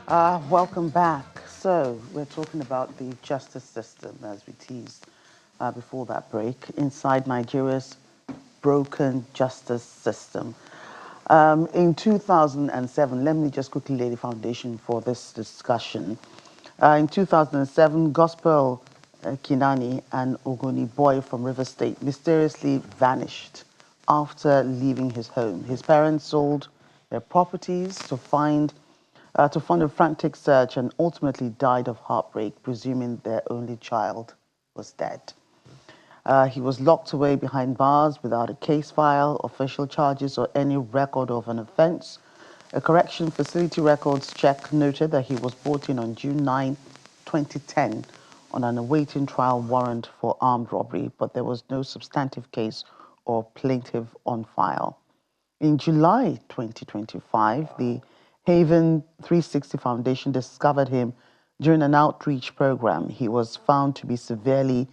Welcome back. So, we're talking about the justice system, as we teased before that break, inside Nigeria's broken justice system. In 2007, let me just quickly lay the foundation for this discussion. In 2007, Gospel Kinani, an Ogoni boy from River State, mysteriously vanished after leaving his home. His parents sold their properties to fund a frantic search and ultimately died of heartbreak, presuming their only child was dead. He was locked away behind bars without a case file, official charges, or any record of an offense. A correction facility records check noted that he was brought in on June 9, 2010, on an awaiting trial warrant for armed robbery, but there was no substantive case or plaintiff on file. In July 2025, the Haven 360 Foundation discovered him during an outreach program. He was found to be severely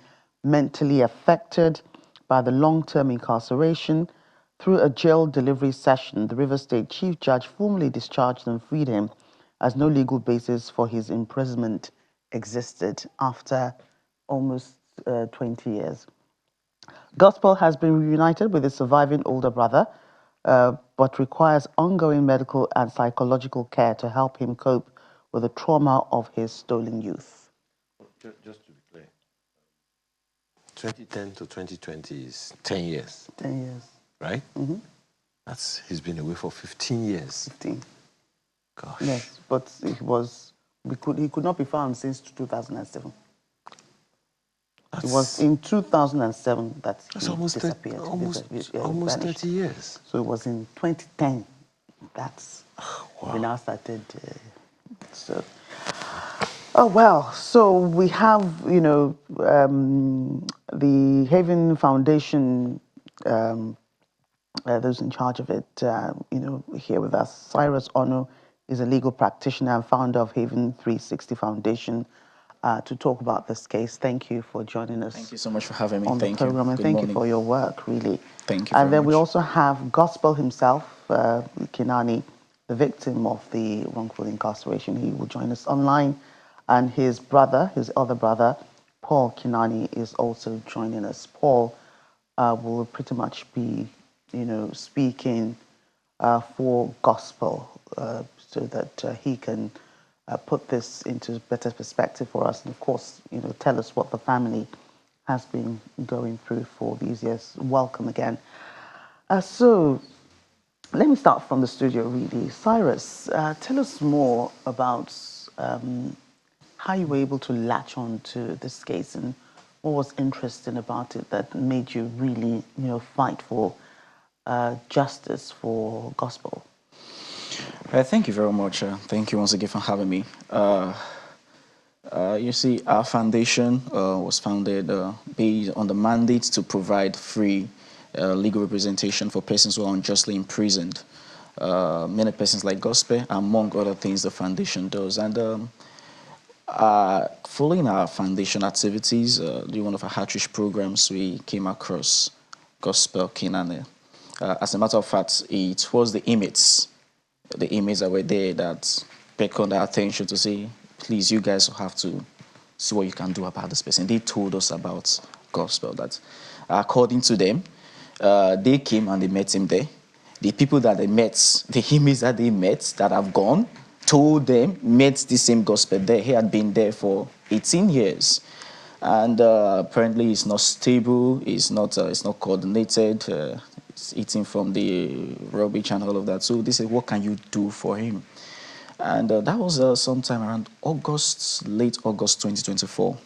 mentally affected by the long-term incarceration. Through a jail delivery session, the River State Chief Judge formally discharged and freed him, as no legal basis for his imprisonment existed after almost 20 years. Gospel has been reunited with his surviving older brother, but requires ongoing medical and psychological care to help him cope with the trauma of his stolen youth. Just to be clear, 2010 to 2020 is 10 years. 10 years. Right? Mm-hmm. He's been away for 15 years. 15. Gosh. Yes, but he could not be found since 2007. It was in 2007 that he disappeared. Almost 30 years. So it was in 2010 that's we now started. Oh, well, so we have, the Haven Foundation, those in charge of it, here with us. Cyrus Ono is a legal practitioner and founder of Haven 360 Foundation, to talk about this case. Thank you for joining us. Thank you so much for having me. On the program, and thank you for your work, really. Thank you. And then we also have Gospel himself, Kinani, the victim of the wrongful incarceration. He will join us online, and his other brother, Paul Kinani, is also joining us. Paul will pretty much be, speaking for Gospel, so that he can put this into better perspective for us, and of course, tell us what the family has been going through for these years. Welcome again. So let me start from the studio, really. Cyrus, tell us more about how you were able to latch on to this case, and what was interesting about it that made you really, fight for justice for Gospel. Thank you very much. Thank you once again for having me. You see, our foundation was founded based on the mandate to provide free legal representation for persons who are unjustly imprisoned. Many persons like Gospel, among other things the foundation does. And following our foundation activities, during one of our outreach programs, we came across Gospel Kinani. As a matter of fact, it was the inmates that were there that beckoned our attention to say, please, you guys have to see what you can do about this person. They told us about Gospel, that according to them, they came and they met him there. The people that they met, the inmates that they met that have gone, told them, met the same Gospel there. He had been there for 18 years. And apparently it's not stable, it's not coordinated, it's eating from the rubbish and all of that. So they said, what can you do for him? And that was sometime around late August 2024.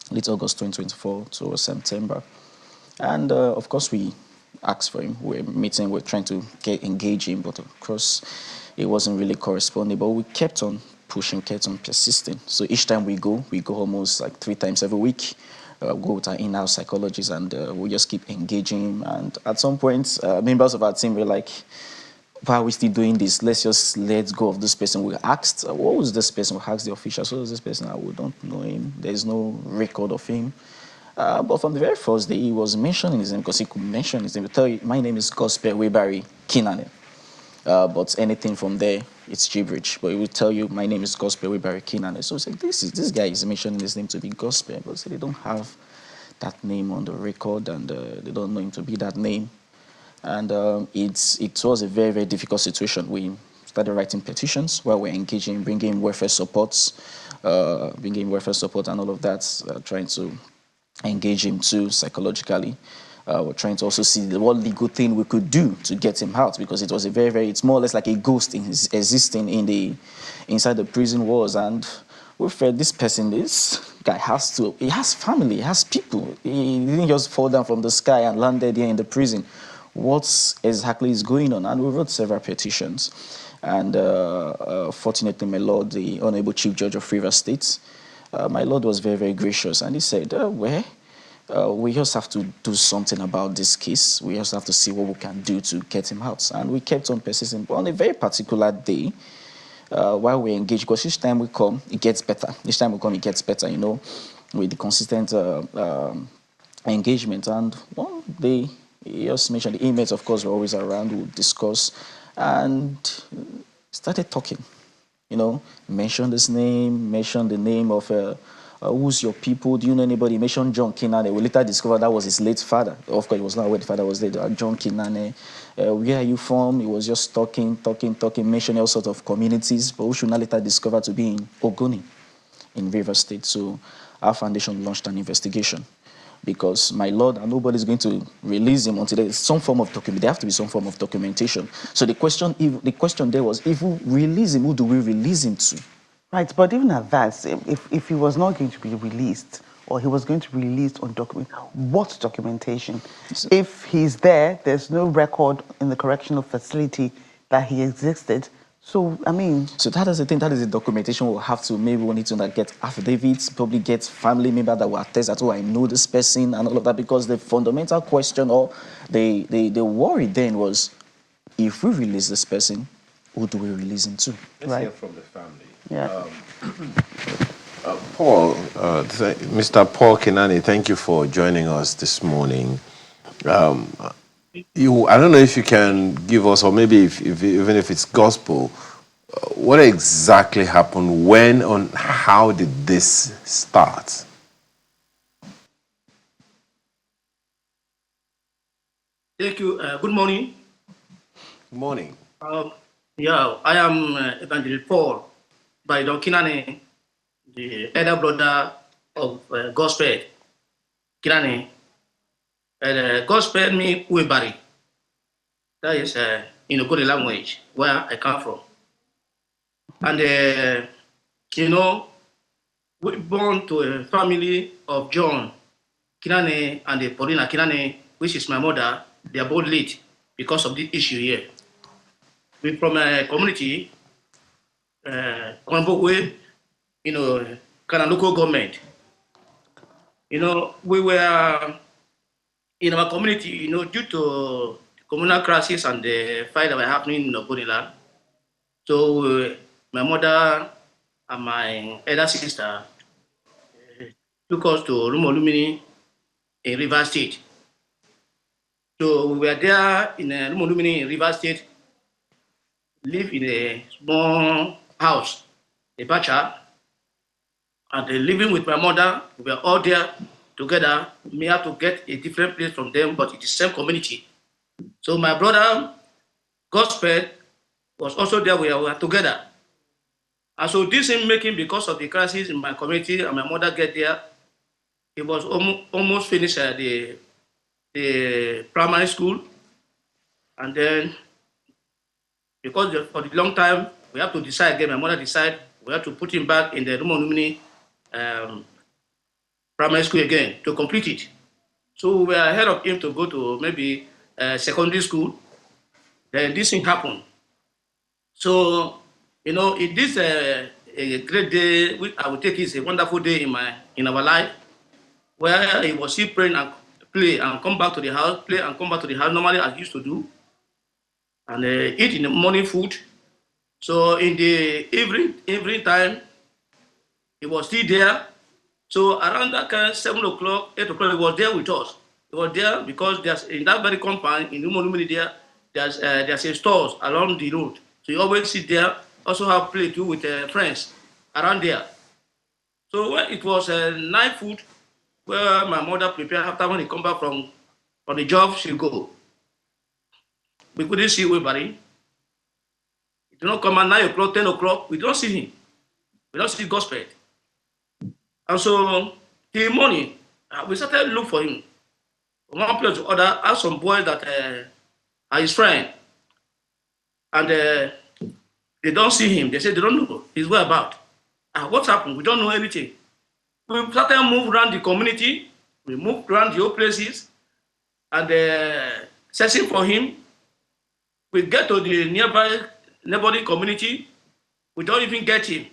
Late August 2024 to September. And of course we asked for him. We're meeting, we're trying to engage him, but of course it wasn't really corresponding. But we kept on pushing, kept on persisting. So each time we go almost like 3 times every week. Go with our in-house psychologists, and we just keep engaging. And at some point, members of our team were like, why are we still doing this? Let's go of this person. We asked, what was this person? We asked the officials, what was this person? We don't know him. There's no record of him. But from the very first day, he was mentioning his name, because he could mention his name. He would tell you, my name is Gospel Kinani. But anything from there, it's gibberish. But it will tell you, my name is Gospel Kinanee. So it's like, this guy is mentioning his name to be Gospel, but they don't have that name on the record, and they don't know him to be that name. And it was a very, very difficult situation. We started writing petitions while we're engaging, bringing welfare supports, and all of that, trying to engage him too psychologically. We're trying to also see what legal thing we could do to get him out, because it was a very, very, it's more or less like a ghost existing inside the prison walls. And we felt this guy he has family, he has people. He didn't just fall down from the sky and landed here in the prison. What exactly is going on? And we wrote several petitions. And fortunately, my Lord, the Honorable Chief Judge of Rivers State, my Lord was very, very gracious. And he said, we just have to do something about this case. We just have to see what we can do to get him out. And we kept on persisting. But on a very particular day, while we engage, because each time we come, it gets better. Each time we come, it gets better, with the consistent engagement. And one day, he just mentioned the inmates, of course, were always around, we'll discuss, and started talking. Mentioned his name, mentioned the name of who's your people, do you know anybody? Mentioned John Kinanee. We later discovered that was his late father. Of course, it was not where the father was late. John Kinanee. Where are you from? He was just talking, mentioning all sorts of communities, but we should not later discover to be in Ogoni, in Rivers State. So our foundation launched an investigation, because my Lord, and nobody's going to release him until there's some form of document. There have to be some form of documentation. So the question there was, if we release him, who do we release him to? Right, but even at that, if he was not going to be released, or he was going to be released on document, what documentation? If he's there, there's no record in the correctional facility that he existed. So, I mean... So that is the thing, that is the documentation we'll have to, maybe we need to get affidavits, probably get family members that will attest that, I know this person and all of that, because the fundamental question or the worry then was, if we release this person, who do we release him to? Let's hear from the family. Yeah. Paul, Mr. Paul Kinani, thank you for joining us this morning. I don't know if you can give us, or maybe even if it's gospel, what exactly happened, when, and how did this start? Thank you. Good morning. Good morning. I am Evangelist Paul by Kinanee, the elder brother of Gospel Kinani. Gospel means Webari. That is in a good language where I come from. And we born to a family of John Kinanee and Paulina Kinanee, which is my mother. They are both late because of this issue here. We from a community, Konbokwe, kind of local government. We were in our community, due to communal crisis and the fight that were happening in Ogonila. So my mother and my elder sister took us to Rumolumini in Rivers State. So we were there in Rumolumini in Rivers State, live in a small house, a bacha, and living with my mother. We were all there together. We had to get a different place from them, but it's the same community. So my brother, Gospel, was also there. We were together. And so this in making, because of the crisis in my community and my mother get there, it was almost finished the primary school. And then, because for the long time, we have to decide again. My mother decided we have to put him back in the Rumonumini primary school again to complete it. So we were ahead of him to go to maybe secondary school. Then this thing happened. So, it is a great day. I would take it as a wonderful day in our life, where he was still praying and play and come back to the house, play and come back to the house normally as used to do, and eat in the morning food. So in the evening time, he was still there. So around that kind of 7 o'clock, 8 o'clock, he was there with us. He was there because there's in that very compound in Rumolumini there, there's a stores along the road. So you always sit there, also have play too with friends around there. So when it was night food, where my mother prepared after when he come back from the job, she go. We couldn't see anybody. He did not come at 9 o'clock, 10 o'clock. We don't see him. We don't see Gospel. And so till morning, we started to look for him. From one place to other, asked some boys that are his friend. And they don't see him. They say they don't know his whereabouts. What's happened? We don't know anything. We started to move around the community. We moved around the old places and searching for him. We get to the nearby neighboring community. We don't even get him.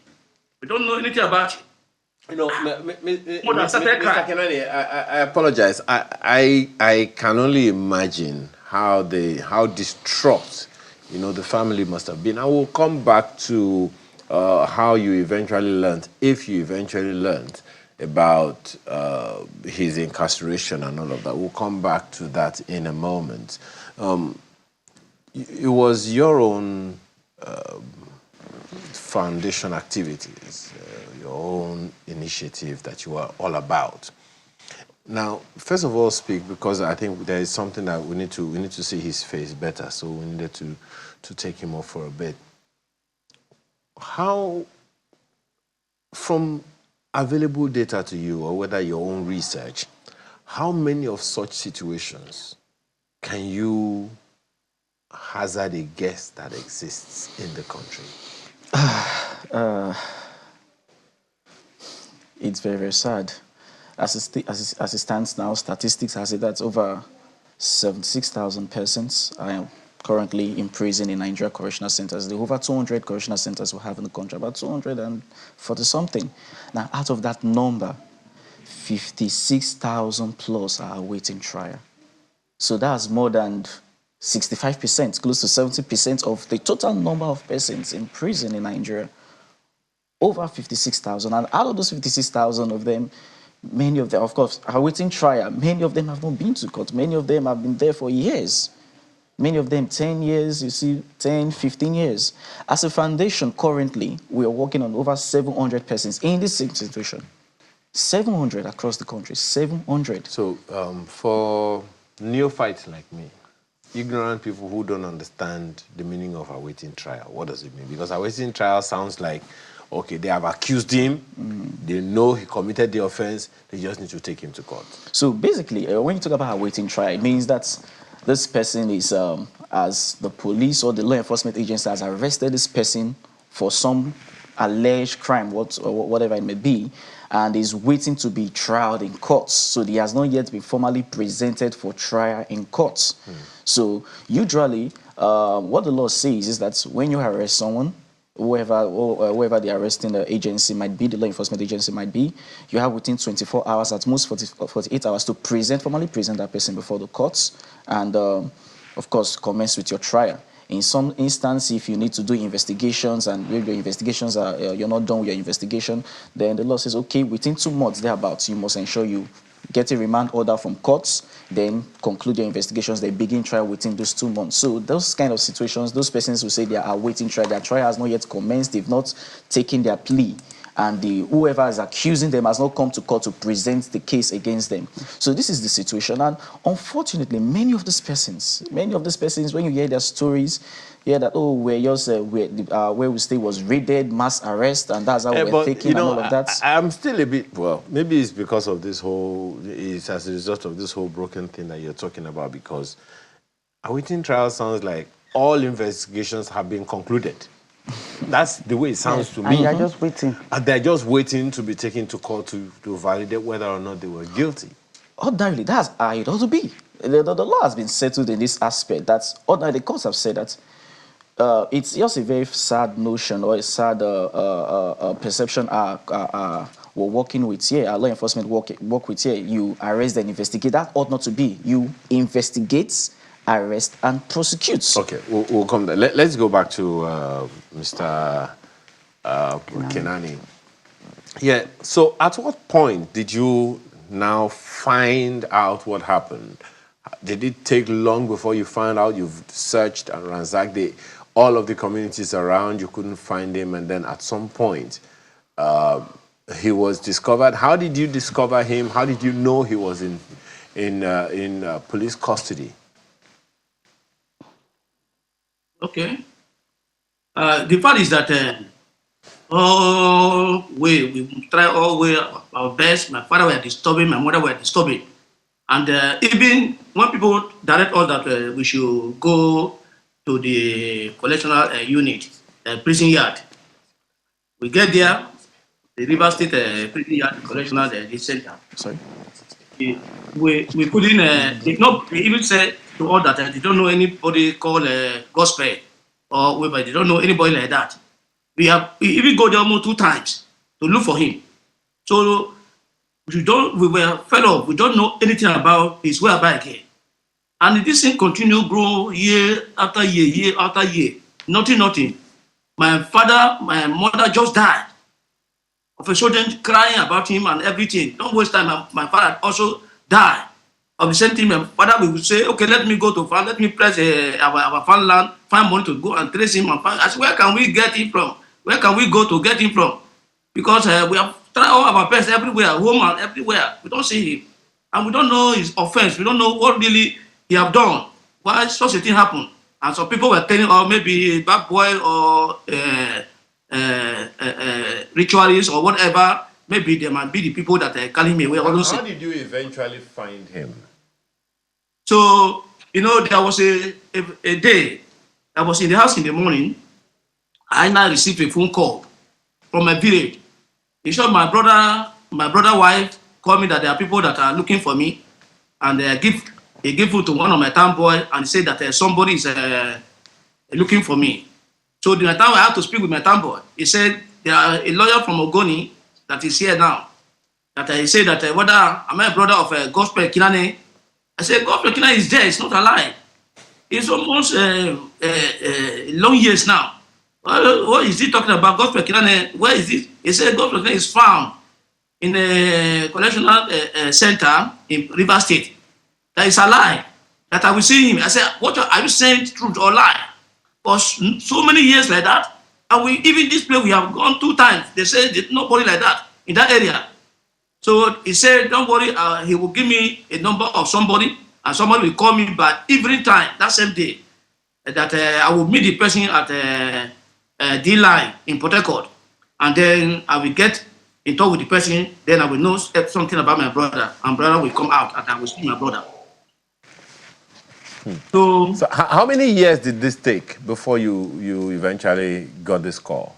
We don't know anything about him. You know, Mr. Kinani, I apologize. I can only imagine how distraught, the family must have been. I will come back to how you eventually learned, if you eventually learned about his incarceration and all of that. We'll come back to that in a moment. It was your own foundation activities, your own initiative that you are all about. Now, first of all, speak, because I think there is something that we need to see his face better, so we needed to take him off for a bit. How, from available data to you, or whether your own research, how many of such situations can you hazard a guess that exists in the country? It's very, very sad. As it stands now, statistics has it that over 76,000 persons are currently in prison in Nigeria correctional centers. There are over 200 correctional centers we have in the country, about 240 something. Now, out of that number, 56,000 plus are awaiting trial. So that's more than 65%, close to 70% of the total number of persons in prison in Nigeria. Over 56,000. And out of those 56,000 of them, many of them, of course, are awaiting trial. Many of them have not been to court. Many of them have been there for years. Many of them 10 years, you see, 10, 15 years. As a foundation, currently, we are working on over 700 persons in this same situation. 700 across the country, 700. So for neophytes like me, ignorant people who don't understand the meaning of awaiting trial, what does it mean? Because awaiting trial sounds like, okay, they have accused him, they know he committed the offense, they just need to take him to court. So basically, when you talk about awaiting trial, it means that this person is, as the police or the law enforcement agency has arrested this person for some alleged crime, whatever it may be, and is waiting to be trialed in courts. So he has not yet been formally presented for trial in courts. So usually, what the law says is that when you arrest someone, whoever the arresting agency might be, the law enforcement agency might be, you have within 24 hours, at most 48 hours, to formally present that person before the courts and, of course, commence with your trial. In some instances, if you need to do investigations and your investigations you're not done with your investigation, then the law says, okay, within 2 months, thereabouts, you must ensure you get a remand order from courts, then conclude your investigations, they begin trial within those 2 months. So those kind of situations, those persons who say they are awaiting trial, their trial has not yet commenced, they've not taken their plea, and whoever is accusing them has not come to court to present the case against them. So this is the situation, and unfortunately, many of these persons, when you hear their stories, hear that, oh, where we stay was raided, mass arrest, and that's how we're taking and all of that. I'm still a bit, well, maybe it's because of it's as a result of this whole broken thing that you're talking about, because awaiting trial sounds like all investigations have been concluded. That's the way it sounds to me. And they're just waiting. And they're just waiting to be taken to court to validate whether or not they were guilty. Ordinarily, that's how it ought to be. The law has been settled in this aspect. That's ordinarily, the courts have said that it's just a very sad notion or a sad perception we're working with here, our law enforcement work with here. You arrest and investigate. That ought not to be. You investigate, arrest, and prosecute. Okay, we'll come there. Let's go back to Mr. Kinanee. Yeah, so at what point did you now find out what happened? Did it take long before you found out? You've searched and ransacked all of the communities around, you couldn't find him, and then at some point, he was discovered. How did you discover him? How did you know he was in police custody? Okay. The fact is that we try all way our best. My father were disturbing, my mother were disturbing. And even when people direct us that we should go to the correctional unit, prison yard, we get there, the River State prison yard, correctional the center. Sorry? We couldn't, they even said to us that they don't know anybody called Gospel or whatever, they don't know anybody like that. We even go there almost 2 times to look for him. So we were fed up, we don't know anything about his whereabouts again. And this thing continue grow year after year, year after year. Nothing. My mother just died of a sudden, crying about him and everything. Don't waste time. My father also died of the same thing. My father will say, okay, let me go to farm, let me press our farmland, find money to go and trace him and find. I said, where can we get him from? Where can we go to get him from? Because we have tried all our best everywhere, home and everywhere. We don't see him. And we don't know his offense. We don't know what really he have done. Why such a thing happened. And some people were telling, or maybe bad boy or ritualists or whatever, maybe they might be the people that are calling me away. How did you eventually find him? So, there was a day I was in the house in the morning. I now received a phone call from my village. He showed my brother wife called me that there are people that are looking for me, and he gave food to one of my town boy, and he said that somebody is looking for me. So the time I had to speak with my town boy, he said there are a lawyer from Ogoni that is here now. That he said that whether am I a brother of Gospel Kinani? I said Gospel Kinani is there, it's not alive. It's almost long years now. What is he talking about? Gospel Kinani, where is this? He said Gospel Kinani is found in the correctional center in River State. That is alive. That I will see him. I said, what are you saying, truth or lie? For so many years like that, and even this place we have gone 2 times. They say there's nobody like that in that area. So he said, don't worry, he will give me a number of somebody, and somebody will call me by evening time that same day. That I will meet the person at D-Line in Port Harcourt, and then I will get in touch with the person. Then I will know something about my brother, and brother will come out, and I will see my brother. So how many years did this take before you eventually got this call?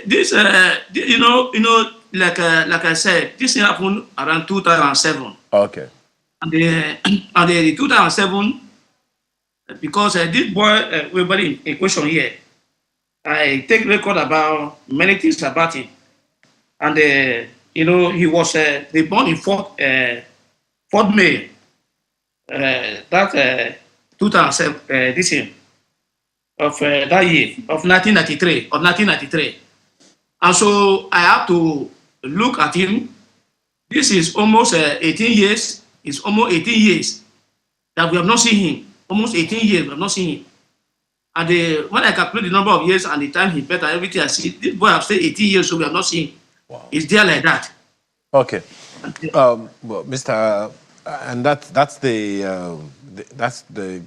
This, like I said, this happened around 2007. Okay. And the 2007, because this boy, everybody in question here, I take record about many things about him. And, he was reborn in 4th May. That 2007, this year, of that year, of 1993. And so I have to look at him. This is almost 18 years. It's almost 18 years that we have not seen him. Almost 18 years we have not seen him. And when I calculate the number of years and the time he better, everything I see, this boy have stayed 18 years, so we have not seen him. Wow. It's there like that. Okay. Well, Mr. And that's the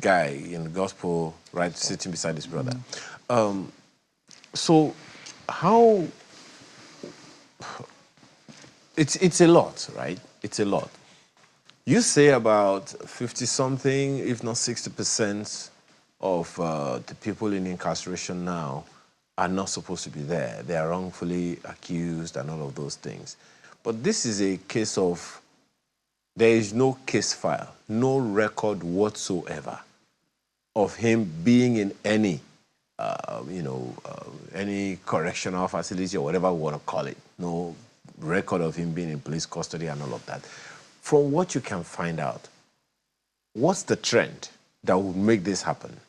guy in the gospel, right, sitting beside his brother. So how it's a lot, right? It's a lot. You say about 50-something, if not 60% of the people in incarceration now are not supposed to be there. They are wrongfully accused and all of those things. But this is a case of there is no case file, no record whatsoever of him being in any, any correctional facility or whatever we want to call it. No record of him being in police custody and all of that. From what you can find out, what's the trend that would make this happen?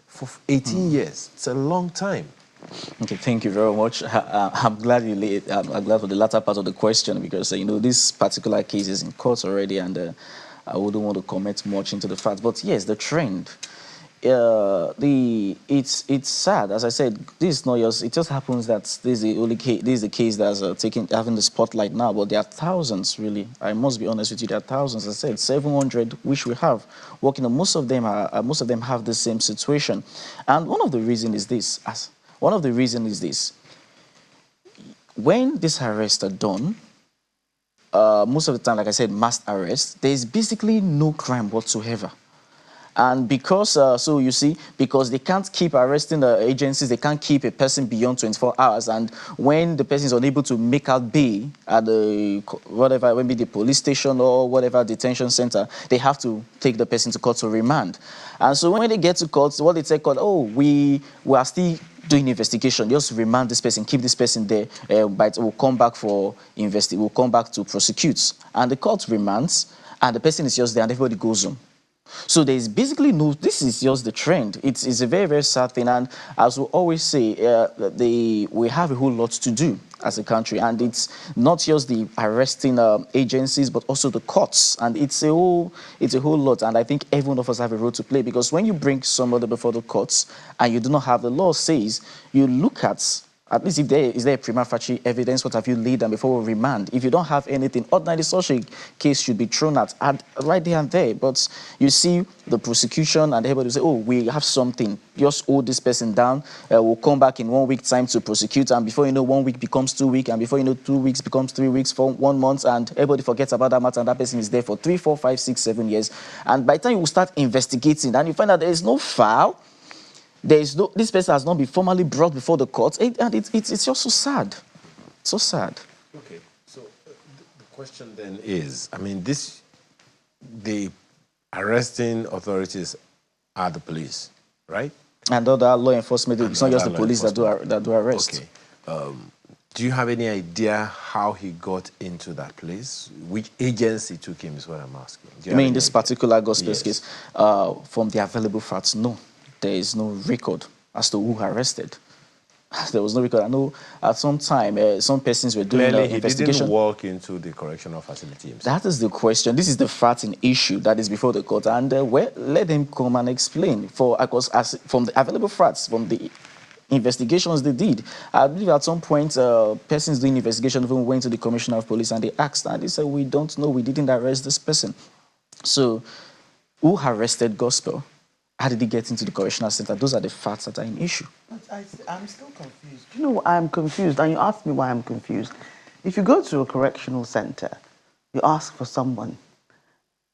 For 18 years, it's a long time. Okay, thank you very much. I'm glad I'm glad for the latter part of the question because this particular case is in court already, and I wouldn't want to comment much into the facts. But yes, the trend. It's sad. As I said, this is not yours. It just happens that this is the only case. This is the case that's having the spotlight now. But there are thousands, really. I must be honest with you. There are thousands. As I said, 700, which we have working on. Most of them have the same situation, and one of the reasons is this. When these arrests are done, most of the time, like I said, mass arrests, there is basically no crime whatsoever. And because, so you see, because they can't keep arresting the agencies, they can't keep a person beyond 24 hours. And when the person is unable to make out bail at the, whatever, maybe the police station or whatever detention center, they have to take the person to court to remand. And so when they get to court, what they say, court, oh, we are still doing investigation, just remand this person, keep this person there, but we'll come back we'll come back to prosecute. And the court remands, and the person is just there, and everybody goes home. So there's basically this is just the trend. It's a very, very sad thing. And as we always say, we have a whole lot to do as a country. And it's not just the arresting agencies, but also the courts. And it's a whole lot. And I think every one of us have a role to play, because when you bring somebody before the courts and you do not have, the law says, you look at least if is there a prima facie evidence, what have you laid down before we remand? If you don't have anything, ordinarily such a case should be thrown at right there and there. But you see the prosecution and everybody will say, oh, we have something, just hold this person down, we'll come back in 1 week time to prosecute, and before you know, 1 week becomes 2 weeks, and before you know, 2 weeks becomes 3 weeks, for 1 month, and everybody forgets about that matter, and that person is there for 3, 4, 5, 6, 7 years. And by the time you will start investigating, and you find out there is no file, this person has not been formally brought before the court, and it's just so sad. So sad. Okay, so the question then is, I mean, the arresting authorities are the police, right? And other law enforcement, it's not just the police that do arrest. Okay. Do you have any idea how he got into that place? Which agency took him is what I'm asking. You mean in this particular gospel case? From the available facts, no. There is no record as to who arrested. There was no record. I know at some time, some persons were doing Clearly, investigation. he didn't walk into the correctional facility himself. That is the question. This is the fact in issue that is before the court. And let them come and explain. Because from the available facts, from the investigations they did, I believe at some point, persons doing investigation even went to the commissioner of police and they asked, and they said, we don't know, we didn't arrest this person. So, who arrested Gospel? How did he get into the correctional center? Those are the facts that are in issue. But I'm still confused. You know, I'm confused, and you asked me why I'm confused. If you go to a correctional center, you ask for someone,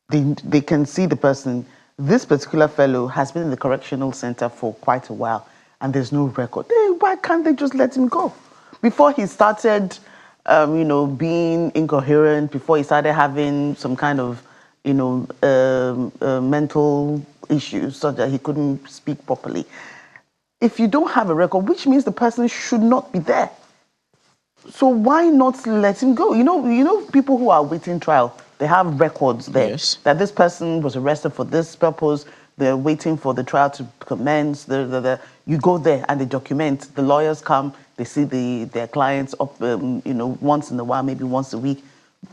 they can see the person. This particular fellow has been in the correctional center for quite a while, and there's no record. Why can't they just let him go? Before he started, being incoherent, before he started having some kind of, mental issues such that he couldn't speak properly. If you don't have a record, which means the person should not be there. So why not let him go? You know, people who are waiting trial, they have records there. Yes. That this person was arrested for this purpose. They're waiting for the trial to commence. You go there and they document. The lawyers come. They see their clients up, once in a while, maybe once a week.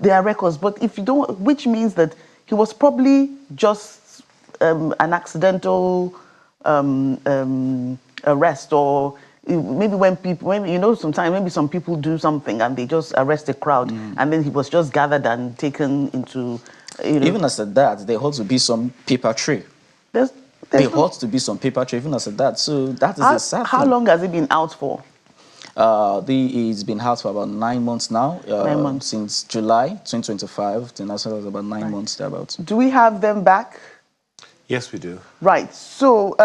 There are records, but if you don't, which means that he was probably just an accidental arrest, or maybe sometimes maybe some people do something and they just arrest a crowd, and then he was just gathered and taken into. Even as at that, there ought to be some paper trail. There ought to be some paper trail, even as at that. So that is the sad thing. How long has he been out for? He's been out for about 9 months now. 9 months. Since July 2025. Then that's about 9 months thereabouts. Do we have them back? Yes, we do. Right. So,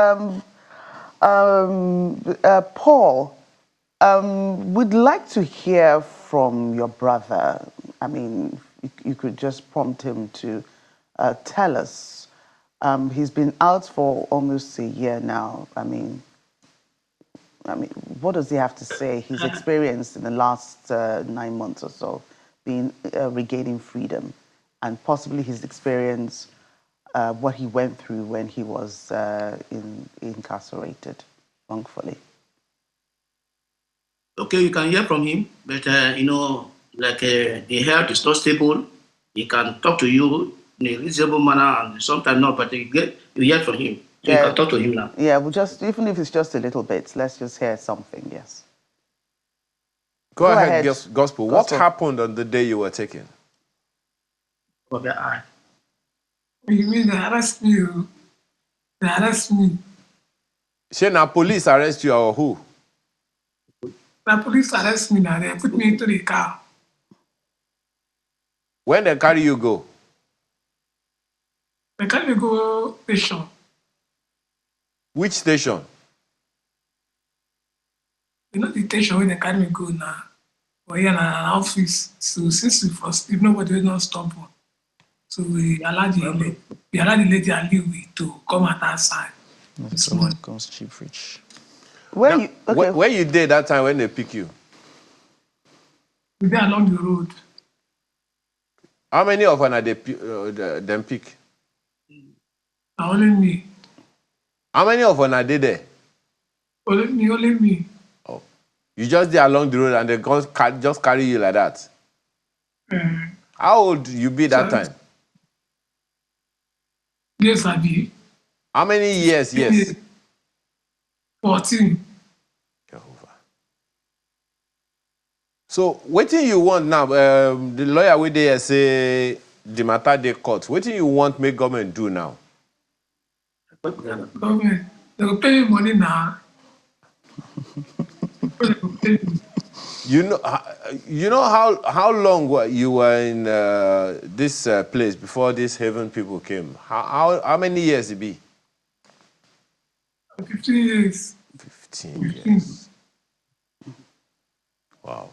Paul, we'd like to hear from your brother. I mean, you could just prompt him to tell us. He's been out for almost a year now. I mean, what does he have to say? His experience in the last 9 months or so, being regaining freedom, and possibly his experience, what he went through when he was incarcerated wrongfully. Okay, you can hear from him, but the health is not stable. He can talk to you in a reasonable manner, and sometimes not, but you hear from him. So you can talk to him now. Yeah, well, just even if it's just a little bit, let's just hear something. Yes. Go ahead, Gospel. What happened on the day you were taken? Okay, You mean they arrest me? They arrest me. Say now police arrest you or who? The police arrest me now. They put me into the car. When they carry you go? They carry me go station. Which station? You know the station where they carry me go now. We're here in an office. So since we first sleep, nobody will not stop us. So we allow the lady and Louis to come at our side. This morning. Comes cheap rich. Where you did that time when they pick you? We there along the road. How many of them pick? Only me. How many of them did there? Only me. Oh, you just there along the road and they just carry you like that? How old you be that time? Yes, I be. How many years? Yes. 14. So, what do you want now? The lawyer with there say the matter they court. What do you want make government do now? Government, they will pay me money now. You know how long you were in this place before these heaven people came? How many years it be? 15 years. 15 years. Wow.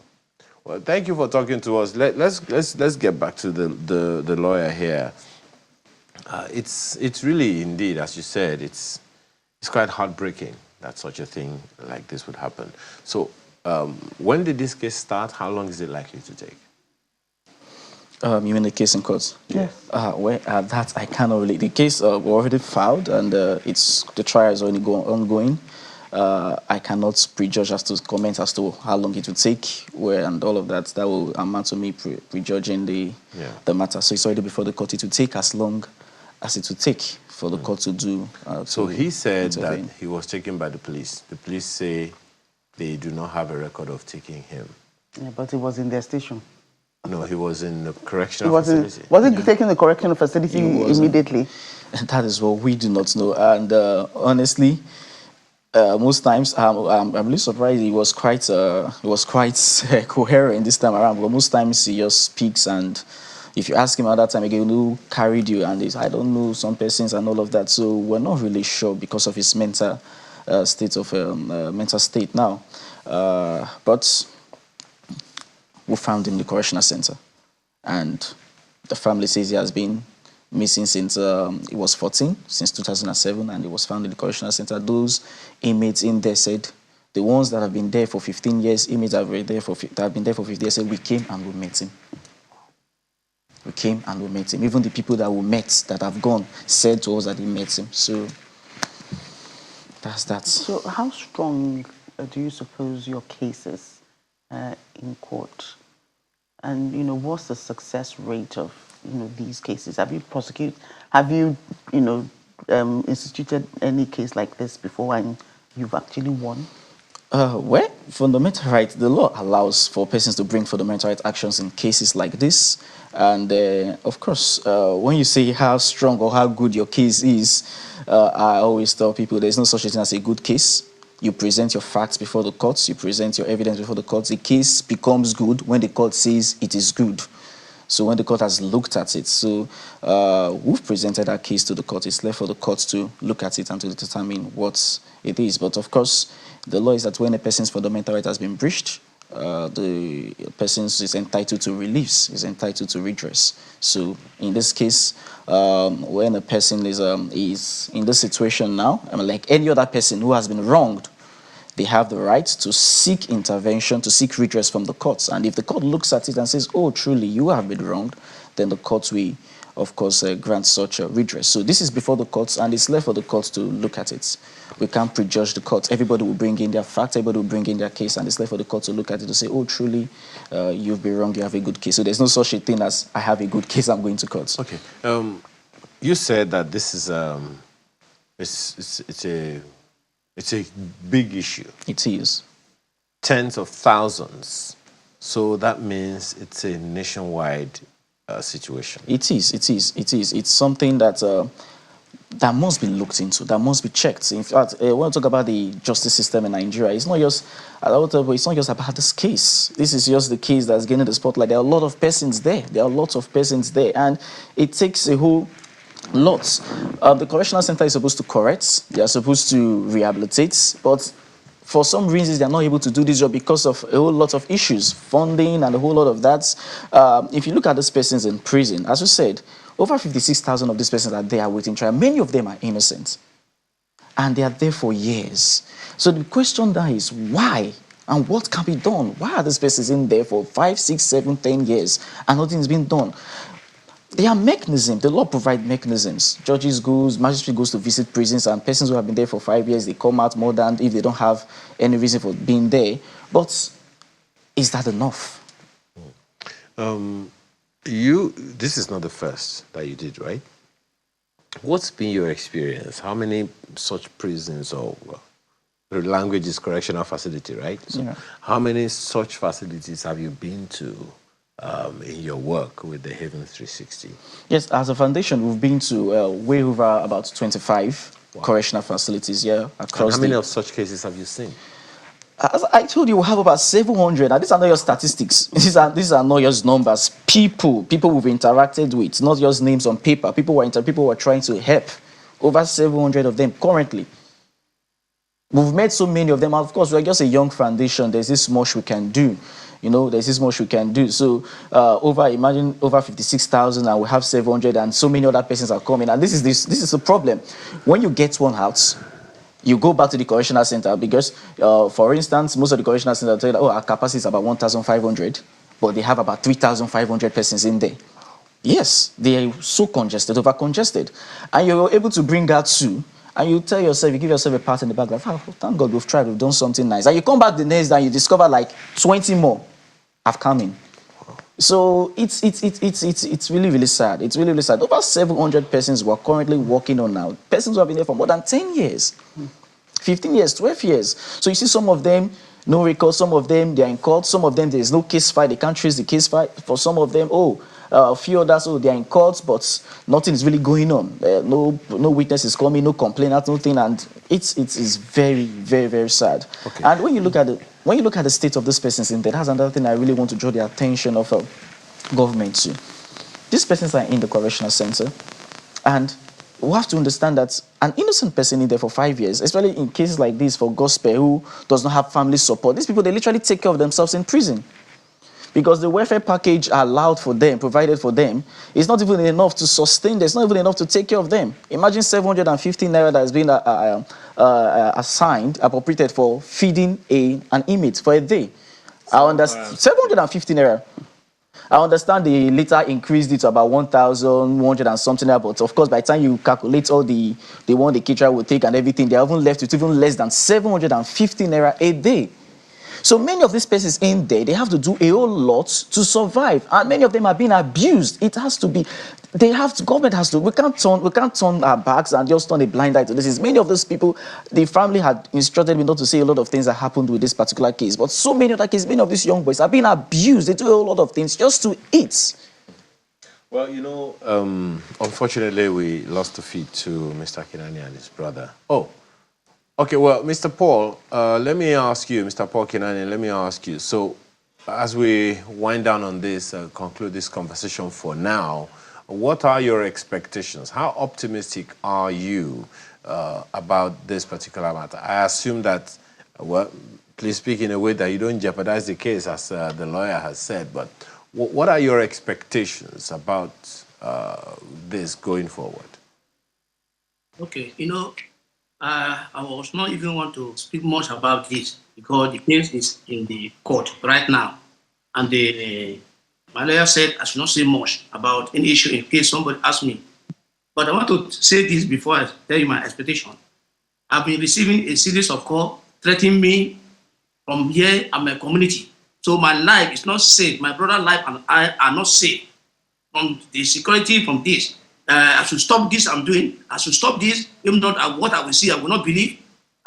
Well, thank you for talking to us. Let's get back to the lawyer here. It's really indeed, as you said, it's quite heartbreaking that such a thing like this would happen. So, when did this case start? How long is it likely to take? You mean the case in court? Yes. That I cannot relate. The case was already filed, and the trial is only ongoing. I cannot prejudge as to comment as to how long it will take, and all of that. That will amount to me prejudging the matter. So it's already before the court. It will take as long as it will take for the court to do. So he said that he was taken by the police. The police say they do not have a record of taking him. Yeah, but he was in their station. No, he was in the correctional facility. Was he taking the correctional facility immediately? That is what we do not know. And honestly, most times I'm really surprised he was quite coherent this time around. But most times he just speaks, and if you ask him at that time again, who carried you, and I don't know, some persons and all of that. So we're not really sure because of his mental state now. But we found him in the correctional center, and the family says he has been missing since he was 14, since 2007, and he was found in the correctional center. Those inmates in there said, the ones that have been there for 15 years, inmates that have been there for 50 years, said, we came and we met him. We came and we met him. Even the people that we met, that have gone, said to us that they met him. So that's that. So how strong do you suppose your case is in court? And, what's the success rate of, these cases? Have you prosecuted, instituted any case like this before and you've actually won? Well, fundamental right, the law allows for persons to bring fundamental right actions in cases like this. And of course, when you say how strong or how good your case is, I always tell people there's no such a thing as a good case. You present your facts before the courts, you present your evidence before the courts. The case becomes good when the court says it is good. So when the court has looked at it. So we've presented our case to the court. It's left for the court to look at it and to determine what it is. But of course, the law is that when a person's fundamental right has been breached, the person is entitled to reliefs, is entitled to redress. So in this case, when a person is in this situation now, like any other person who has been wronged, they have the right to seek intervention, to seek redress from the courts. And if the court looks at it and says, oh, truly, you have been wronged, then the court will of course, grant such a redress. So this is before the courts, and it's left for the courts to look at it. We can't prejudge the courts. Everybody will bring in their facts, everybody will bring in their case, and it's left for the court to look at it to say, oh, truly, you've been wrong, you have a good case. So there's no such a thing as, I have a good case, I'm going to court. Okay. You said that this is it's a big issue. It is. Tens of thousands. So that means it's a nationwide situation. It is. It's something that that must be looked into, that must be checked. In fact, when we talk about the justice system in Nigeria, it's not just about this case. This is just the case that's gaining the spotlight. There are a lot of persons there. And it takes a whole lot. The correctional center is supposed to correct. They are supposed to rehabilitate, but for some reasons, they're not able to do this job because of a whole lot of issues, funding and a whole lot of that. If you look at these persons in prison, as we said, over 56,000 of these persons are there awaiting trial. Many of them are innocent, and they are there for years. So the question there is why and what can be done? Why are these persons in there for 5, 6, 7, 10 years and nothing is being done? There are mechanisms. The law provides mechanisms. Magistrate goes to visit prisons, and persons who have been there for 5 years, they come out more than if they don't have any reason for being there. But is that enough? This is not the first that you did, right? What's been your experience? How many such prisons, or the language is correctional facility, right? So Yeah. how many such facilities have you been to in your work with the Haven 360? Yes, as a foundation, we've been to way over about 25 correctional facilities across. How many of such cases have you seen? As I told you, we have about 700. Now, these are not your statistics. These are not just numbers. People we've interacted with, not just names on paper. People who are trying to help. Over 700 of them currently. We've met so many of them. Of course, we're just a young foundation. There's this much we can do. There's this much we can do. So imagine over 56,000, and we have 700, and so many other persons are coming. And this is the problem. When you get one out, you go back to the correctional center because, for instance, most of the correctional centers tell you, our capacity is about 1,500, but they have about 3,500 persons in there. Yes, they are so congested, over-congested. And you're able to bring out 2, and you tell yourself, you give yourself a pat in the back, like, thank God we've tried, we've done something nice. And you come back the next day and you discover like 20 more have come in. So it's really, really sad. It's really, really sad. Over 700 persons we're currently working on now. Persons who have been there for more than 10 years, 15 years, 12 years. So you see some of them, no record. Some of them, they're in court. Some of them, there's no case file. They can't trace the case file. For some of them, a few others, they're in court, but nothing is really going on. No witness is coming, no complainant, nothing. And it's very, very, very sad. Okay. And when you look at the state of these persons in there, that's another thing I really want to draw the attention of government to. These persons are in the correctional center, and we have to understand that an innocent person in there for 5 years, especially in cases like this for gospel who does not have family support, these people, they literally take care of themselves in prison. Because the welfare package allowed for them, provided for them, is not even enough to sustain them. It's not even enough to take care of them. Imagine 750 naira that has been assigned, appropriated for feeding an inmate for a day. I understand 750 naira. I understand they later increased it to about 1,100 and something, but of course, by the time you calculate all the one the caterer will take and everything, they haven't left with even less than 750 naira a day. So many of these persons in there, they have to do a whole lot to survive, and many of them are being abused. It has to be. Government has to. We can't turn our backs and just turn a blind eye to this. Many of those people, the family had instructed me not to say a lot of things that happened with this particular case, but so many other cases, many of these young boys are being abused. They do a whole lot of things just to eat. Well, unfortunately, we lost the feed to Mr. Kinani and his brother. Oh, okay. Well, Mr. Paul, let me ask you, Mr. Paul Kinani, let me ask you. So, as we wind down on this, conclude this conversation for now, what are your expectations? How optimistic are you about this particular matter? I assume that, well, please speak in a way that you don't jeopardize the case, as the lawyer has said, but what are your expectations about this going forward? Okay, I was not even want to speak much about this because the case is in the court right now, and the My lawyer said I should not say much about any issue in case somebody asks me. But I want to say this before I tell you my expectation. I've been receiving a series of calls threatening me from here and my community. So my life is not safe. My brother's life and I are not safe from the security from this. I should stop this I'm doing. I should stop this. If not, what I will see, I will not believe.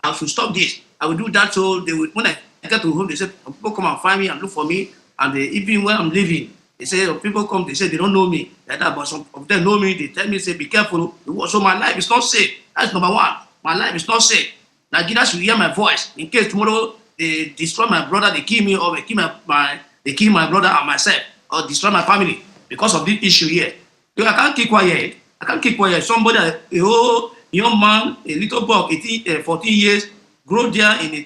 I should stop this. I will do that so they will, when I get to home, they say, people come and find me and look for me. And even when I'm leaving, they say, people come, they say they don't know me. Like that, but some of them know me. They tell me, say, be careful. So my life is not safe. That's number one. My life is not safe. Nigerians should hear my voice in case tomorrow they destroy my brother, they kill me, or they kill my brother and myself, or destroy my family because of this issue here. I can't keep quiet. I can't keep quiet. Somebody, a whole young man, a little boy, 14 years, grow there in the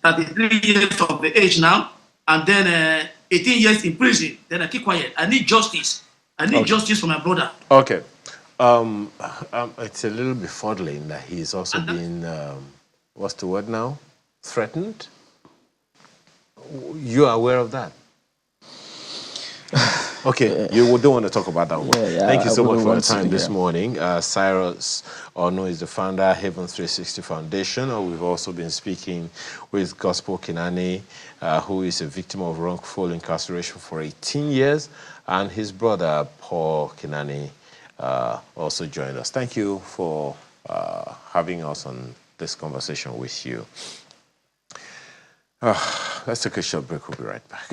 33 years of the age now, and then 18 years in prison. Then I keep quiet. I need justice. I need justice for my brother. Okay. It's a little befuddling that he's also been, what's the word now? Threatened? You are aware of that? Okay, you don't want to talk about that one. Thank you so much for your time this morning. Cyrus Ono is the founder of Haven 360 Foundation. We've also been speaking with Gospel Kinani, who is a victim of wrongful incarceration for 18 years, and his brother, Paul Kinani, also joined us. Thank you for having us on this conversation with you. Let's take a short break. We'll be right back.